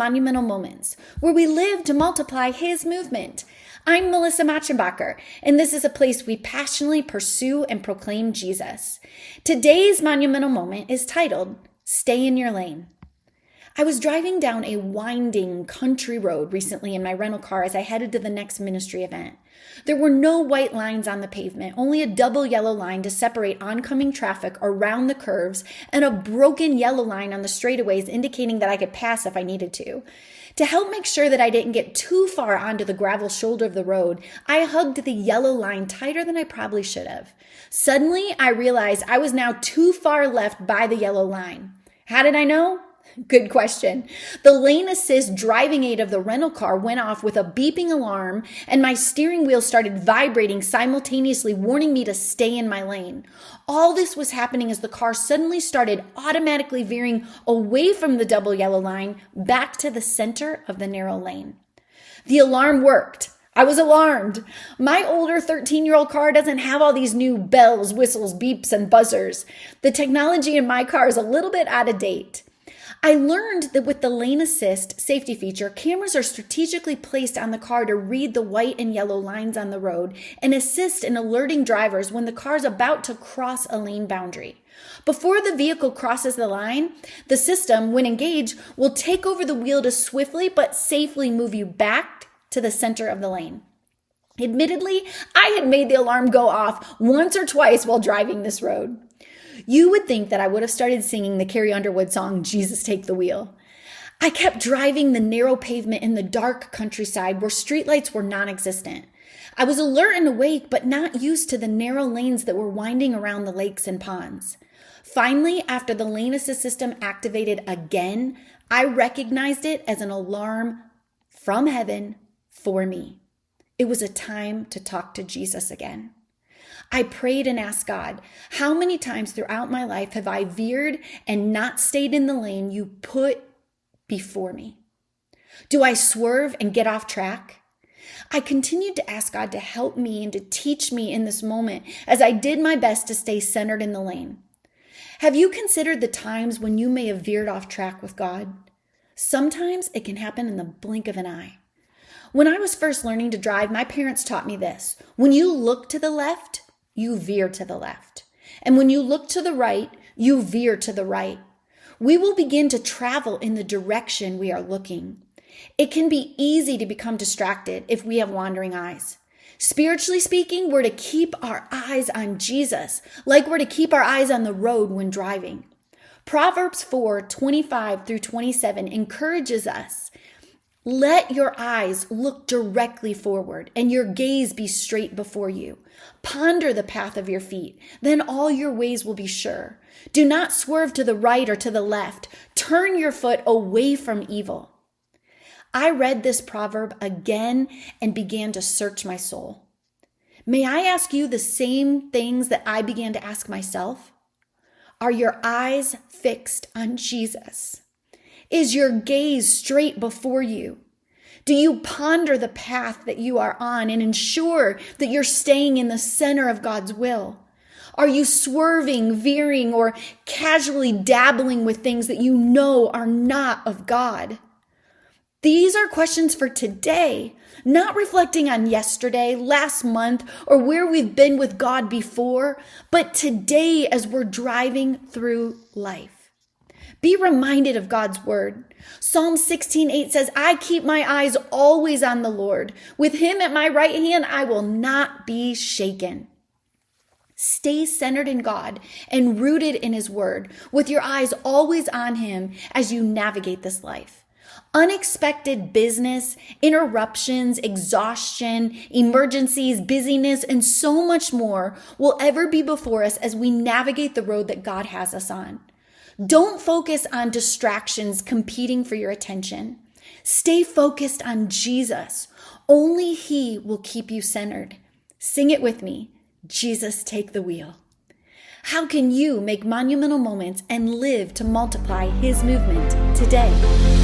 Monumental Moments, where we live to multiply His movement. I'm Motschenbacher, and this is a place we passionately pursue and proclaim Jesus. Today's monumental moment is titled, Stay in Your Lane. I was driving down a winding country road recently in my rental car as I headed to the next ministry event. There were no white lines on the pavement, only a double yellow line to separate oncoming traffic around the curves and a broken yellow line on the straightaways indicating that I could pass if I needed to. To help make sure that I didn't get too far onto the gravel shoulder of the road, I hugged the yellow line tighter than I probably should have. Suddenly, I realized I was now too far left by the yellow line. How did I know? Good question. The lane assist driving aid of the rental car went off with a beeping alarm, and my steering wheel started vibrating, simultaneously warning me to stay in my lane. All this was happening as the car suddenly started automatically veering away from the double yellow line back to the center of the narrow lane. The alarm worked. I was alarmed. My older 13-year-old car doesn't have all these new bells, whistles, beeps, and buzzers. The technology in my car is a little bit out of date. I learned that with the lane assist safety feature, cameras are strategically placed on the car to read the white and yellow lines on the road and assist in alerting drivers when the car is about to cross a lane boundary. Before the vehicle crosses the line, the system, when engaged, will take over the wheel to swiftly but safely move you back to the center of the lane. Admittedly, I had made the alarm go off once or twice while driving this road. You would think that I would have started singing the Carrie Underwood song, Jesus Take the Wheel. I kept driving the narrow pavement in the dark countryside where streetlights were non-existent. I was alert and awake, but not used to the narrow lanes that were winding around the lakes and ponds. Finally, after the lane assist system activated again, I recognized it as an alarm from heaven for me. It was a time to talk to Jesus again. I prayed and asked God, how many times throughout my life have I veered and not stayed in the lane you put before me? Do I swerve and get off track? I continued to ask God to help me and to teach me in this moment as I did my best to stay centered in the lane. Have you considered the times when you may have veered off track with God? Sometimes it can happen in the blink of an eye. When I was first learning to drive, my parents taught me this. When you look to the left, you veer to the left. And when you look to the right, you veer to the right. We will begin to travel in the direction we are looking. It can be easy to become distracted if we have wandering eyes. Spiritually speaking, we're to keep our eyes on Jesus, like we're to keep our eyes on the road when driving. Proverbs 4:25-27 encourages us. Let your eyes look directly forward and your gaze be straight before you. Ponder the path of your feet, then all your ways will be sure. Do not swerve to the right or to the left. Turn your foot away from evil. I read this proverb again and began to search my soul. May I ask you the same things that I began to ask myself? Are your eyes fixed on Jesus? Is your gaze straight before you? Do you ponder the path that you are on and ensure that you're staying in the center of God's will? Are you swerving, veering, or casually dabbling with things that you know are not of God? These are questions for today, not reflecting on yesterday, last month, or where we've been with God before, but today as we're driving through life. Be reminded of God's word. Psalm 16:8 says, I keep my eyes always on the Lord. With him at my right hand, I will not be shaken. Stay centered in God and rooted in his word, with your eyes always on him as you navigate this life. Unexpected business, interruptions, exhaustion, emergencies, busyness, and so much more will ever be before us as we navigate the road that God has us on. Don't focus on distractions competing for your attention. Stay focused on Jesus. Only he will keep you centered. Sing it with me. Jesus, take the wheel. How can you make monumental moments and live to multiply his movement today?